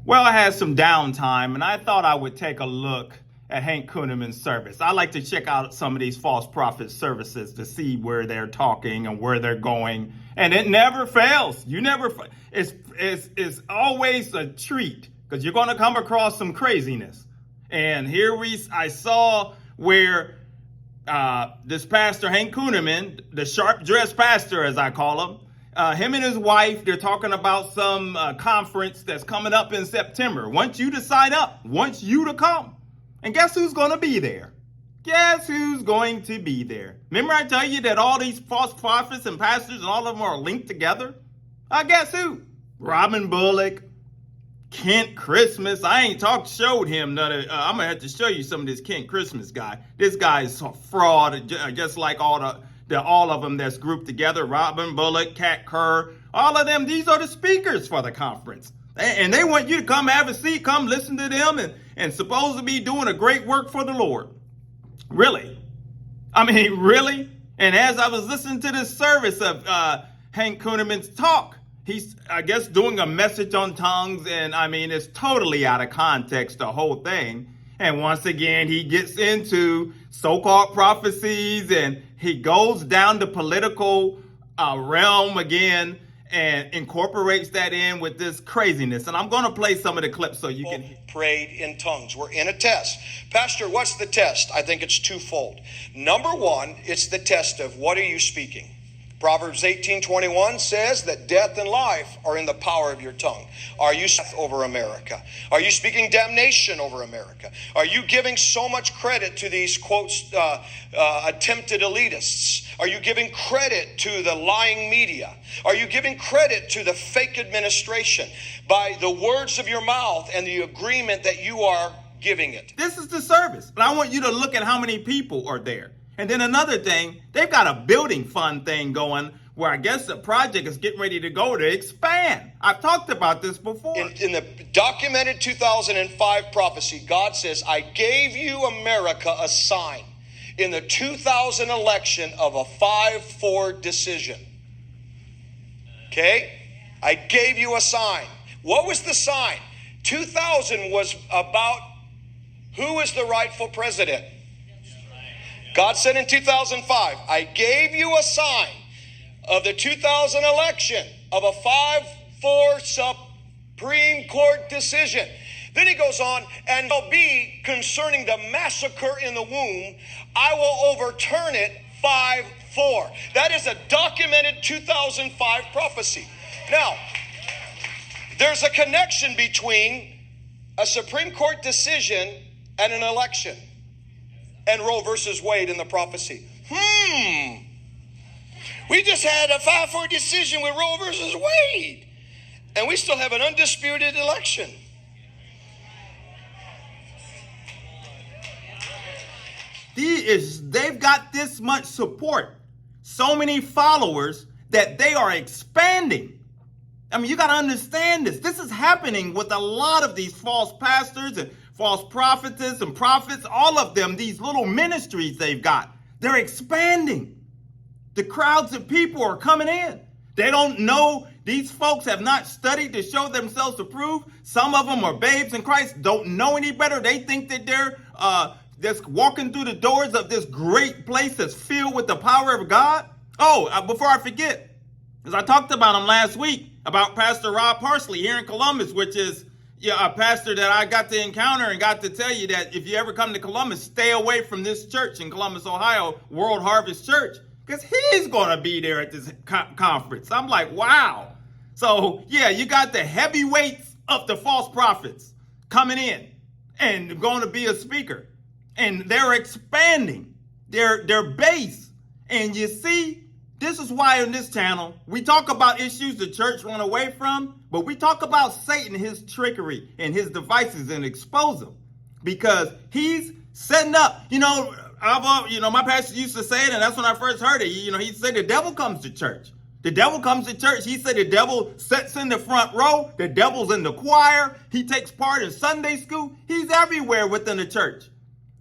Well, I had some downtime and I thought I would take a look at Hank Kunneman's service. I like to check out some of these false prophet services to see where they're talking and where they're going. And it never fails. It's always a treat because you're going to come across some craziness. And I saw where this pastor, Hank Kunneman, the sharp-dressed pastor, as I call him, him and his wife, they're talking about some conference that's coming up in September. Wants you to sign up, wants you to come. And guess who's going to be there? Guess who's going to be there? Remember I tell you that all these false prophets and pastors and all of them are linked together? Guess who? Robin Bullock, Kent Christmas. I ain't showed him none of, I'm going to have to show you some of this Kent Christmas guy. This guy is a fraud, just like all of them that's grouped together. Robin Bullock, Kat Kerr, all of them, these are the speakers for the conference. And they want you to come have a seat, come listen to them, and supposed to be doing a great work for the Lord. Really? I mean, really? And as I was listening to this service of Hank Kunneman's talk, he's, I guess, doing a message on tongues, and I mean, it's totally out of context, the whole thing. And once again, he gets into so-called prophecies, and he goes down the political realm again and incorporates that in with this craziness. And I'm going to play some of the clips so you can prayed in tongues. We're in a test. Pastor, what's the test? I think it's twofold. Number one, it's the test of what are you speaking? Proverbs 18:21 says that death and life are in the power of your tongue. Are you over America? Are you speaking damnation over America? Are you giving so much credit to these quotes, attempted elitists? Are you giving credit to the lying media? Are you giving credit to the fake administration by the words of your mouth and the agreement that you are giving it? This is the service, but I want you to look at how many people are there. And then another thing, they've got a building fund thing going where I guess the project is getting ready to go to expand. I've talked about this before. In the documented 2005 prophecy, God says, I gave you, America, a sign in the 2000 election of a 5-4 decision. Okay? I gave you a sign. What was the sign? 2000 was about who is the rightful president. God said in 2005, I gave you a sign of the 2000 election of a 5-4 Supreme Court decision. Then he goes on, and will be concerning the massacre in the womb, I will overturn it 5-4. That is a documented 2005 prophecy. Now, there's a connection between a Supreme Court decision and an election. And Roe versus Wade in the prophecy. We just had a 5-4 decision with Roe versus Wade. And we still have an undisputed election. They've got this much support, so many followers that they are expanding. I mean, you got to understand this. This is happening with a lot of these false pastors and false prophetess and prophets, all of them, these little ministries they've got. They're expanding. The crowds of people are coming in. They don't know. These folks have not studied to show themselves approved. Some of them are babes in Christ, don't know any better. They think that they're just walking through the doors of this great place that's filled with the power of God. Before I forget, as I talked about him last week, about Pastor Parsley here in Columbus, which is a pastor that I got to encounter and got to tell you that if you ever come to Columbus, stay away from this church in Columbus, Ohio, World Harvest Church, because he's going to be there at this conference. I'm like, wow. So, yeah, you got the heavyweights of the false prophets coming in and going to be a speaker. And they're expanding their base. And you see, this is why on this channel, we talk about issues the church run away from, but we talk about Satan, his trickery, and his devices and expose them. Because he's setting up, my pastor used to say it, and that's when I first heard it. He said the devil comes to church. The devil comes to church. He said the devil sits in the front row. The devil's in the choir. He takes part in Sunday school. He's everywhere within the church.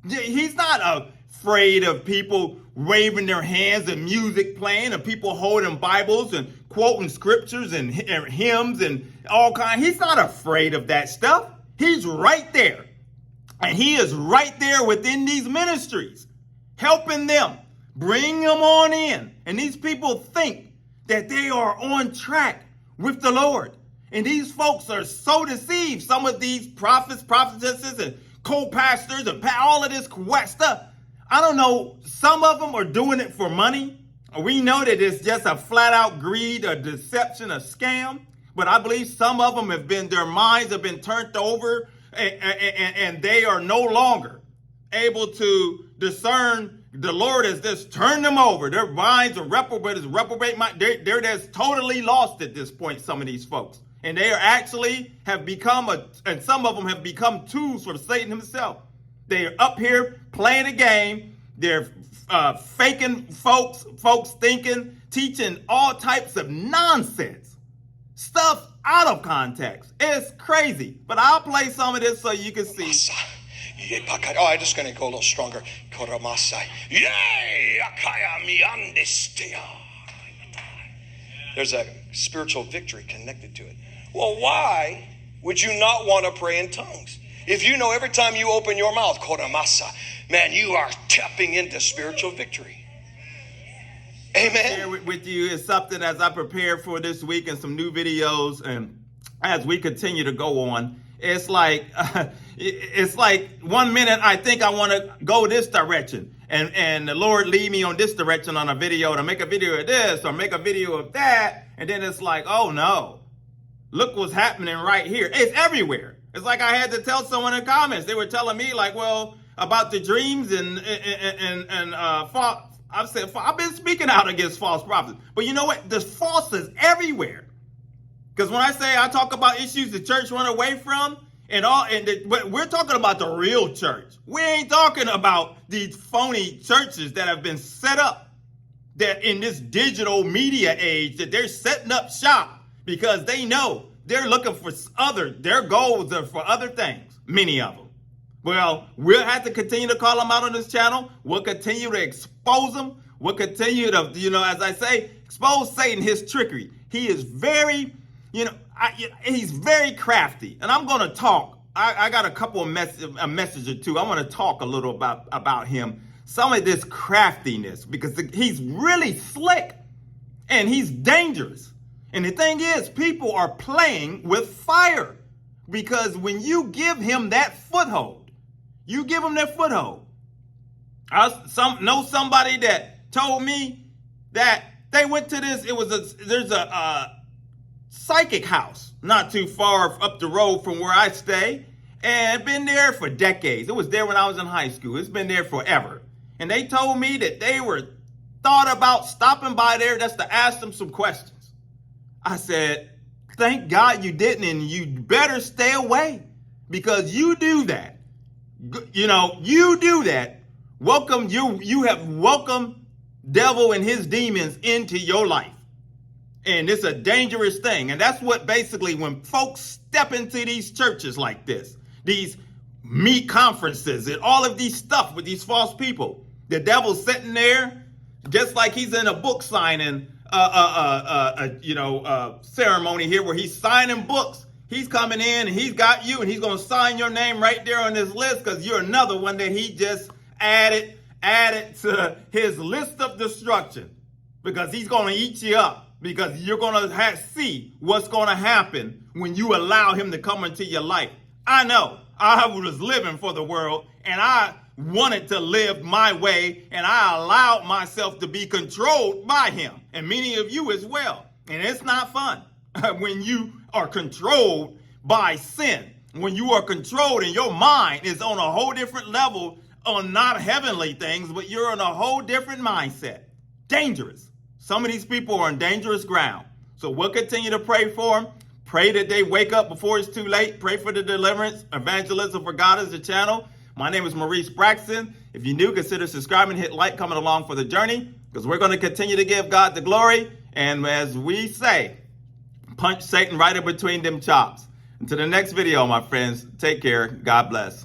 He's not afraid of people waving their hands and music playing and people holding Bibles and quoting scriptures and hymns and all kinds. He's not afraid of that stuff. He's right there. And he is right there within these ministries, helping them, bring them on in. And these people think that they are on track with the Lord. And these folks are so deceived. Some of these prophets, prophetesses, and co-pastors and all of this stuff. I don't know. Some of them are doing it for money. We know that it's just a flat out greed, a deception, a scam. But I believe some of them their minds have been turned over and they are no longer able to discern. The Lord has just turned them over. Their minds are reprobate mind. They're just totally lost at this point, some of these folks. And they are actually have become and some of them have become tools for Satan himself. They are up here playing a game. They're faking folks thinking, teaching all types of nonsense, stuff out of context. It's crazy. But I'll play some of this so you can see. Oh, I'm just going to go a little stronger. There's a spiritual victory connected to it. Well, why would you not want to pray in tongues? If you know every time you open your mouth, man, you are tapping into spiritual victory. Amen. Share with you is something as I prepare for this week and some new videos, and as we continue to go on, it's like 1 minute I think I want to go this direction, and the Lord lead me on this direction on a video to make a video of this or make a video of that, and then it's like, oh no, look what's happening right here. It's everywhere. It's like I had to tell someone in the comments. They were telling me like, well, about the dreams and I've said I've been speaking out against false prophets, but you know what? The false is everywhere. Because when I say I talk about issues the church run away from but we're talking about the real church. We ain't talking about these phony churches that have been set up that in this digital media age that they're setting up shop because they know they're looking for their goals are for other things, many of them. Well, we'll have to continue to call them out on this channel. We'll continue to expose them. We'll continue to, as I say, expose Satan, his trickery. He is very, he's very crafty. And I'm going to talk. I got a couple of a message or two. I want to talk a little about him. Some of this craftiness, because he's really slick and he's dangerous. And the thing is, people are playing with fire because when you give him that foothold, I know somebody that told me that they went to this. There's a psychic house not too far up the road from where I stay, and been there for decades. It was there when I was in high school. It's been there forever. And they told me that they thought about stopping by there just to ask them some questions. I said, thank God you didn't, and you better stay away because you do that. You do that. You have welcomed devil and his demons into your life. And it's a dangerous thing. And that's what basically when folks step into these churches like this, these meet conferences and all of these stuff with these false people, the devil's sitting there just like he's in a book signing ceremony here where he's signing books. He's coming in and he's got you and he's going to sign your name right there on this list because you're another one that he just added to his list of destruction because he's going to eat you up because you're going to see what's going to happen when you allow him to come into your life. I know I was living for the world and I wanted to live my way and I allowed myself to be controlled by him and many of you as well. And it's not fun when you are controlled by sin, when you are controlled and your mind is on a whole different level on not heavenly things, but you're on a whole different mindset. Dangerous. Some of these people are on dangerous ground. So we'll continue to pray for them. Pray that they wake up before it's too late. Pray for the deliverance. Evangelism for God is the channel. My name is Maurice Braxton. If you're new, consider subscribing, hit like, coming along for the journey, because we're going to continue to give God the glory. And as we say, punch Satan right in between them chops. Until the next video, my friends, take care. God bless.